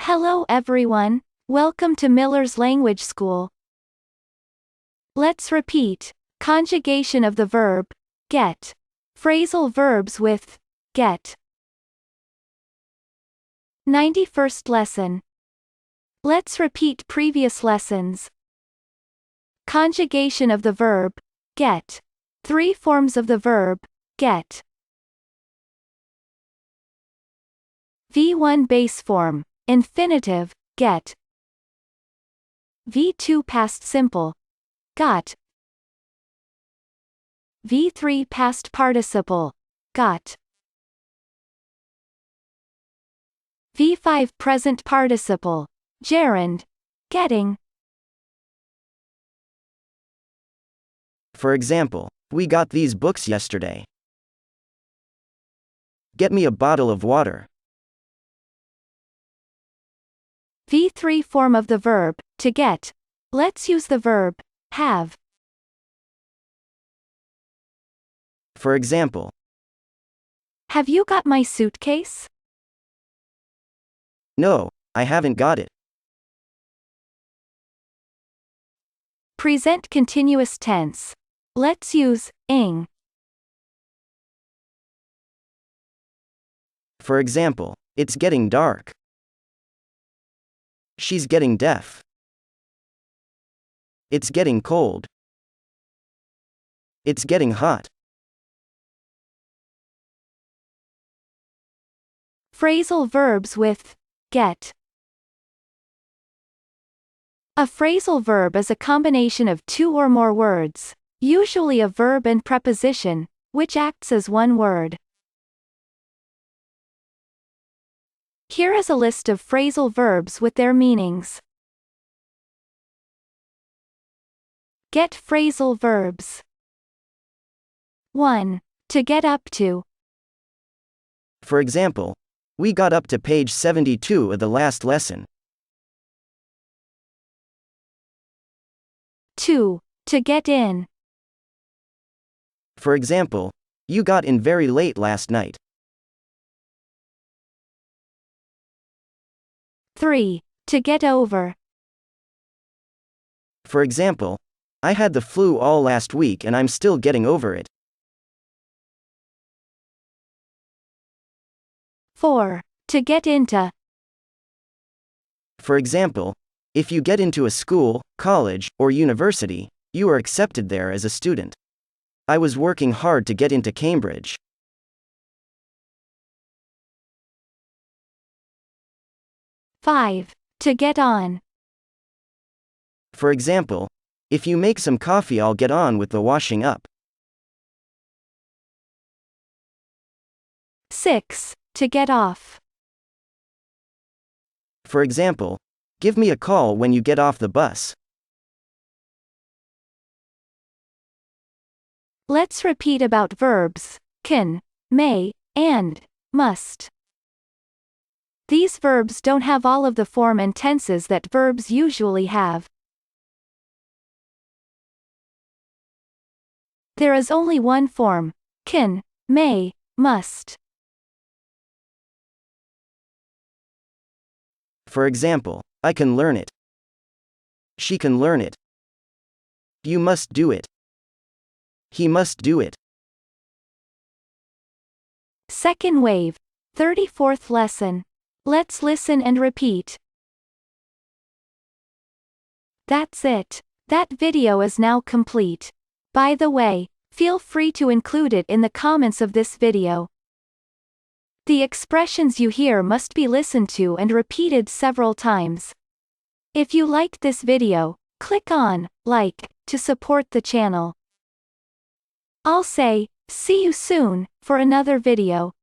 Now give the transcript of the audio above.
Hello everyone, welcome to Miller's Language School. Let's repeat. Conjugation of the verb, get. Phrasal verbs with, get. 91st lesson. Let's repeat previous lessons. Conjugation of the verb, get. 3 forms of the verb, get. V1 base form, infinitive, get. V2 past simple, got. V3 past participle, got. V5 present participle, gerund, getting. For example, we got these books yesterday. Get me a bottle of water. V3 form of the verb, to get. Let's use the verb, have. For example, Have you got my suitcase? no, I haven't got it. Present continuous tense. Let's use, ing. For example, it's getting dark. She's getting deaf. It's getting cold. It's getting hot. Phrasal verbs with, get. A phrasal verb is a combination of 2 or more words, usually a verb and preposition, which acts as one word. Here is a list of phrasal verbs with their meanings. Get phrasal verbs. 1. To get up to. For example, we got up to page 72 of the last lesson. 2. To get in. For example, you got in very late last night. 3. To get over. For example, I had the flu all last week and I'm still getting over it. 4. To get into. For example, if you get into a school, college, or university, you are accepted there as a student. I was working hard to get into Cambridge. 5. To get on. For example, if you make some coffee, I'll get on with the washing up. 6. To get off. For example, give me a call when you get off the bus. Let's repeat about verbs, can, may, and must. These verbs don't have all of the form and tenses that verbs usually have. There is only one form, can, may, must. For example, I can learn it. She can learn it. You must do it. He must do it. Second wave, 34th lesson. Let's listen and repeat. That's it. That video is now complete. By the way, feel free to include it in the comments of this video. The expressions you hear must be listened to and repeated several times. If you liked this video, click on like to support the channel. I'll say, see you soon, for another video.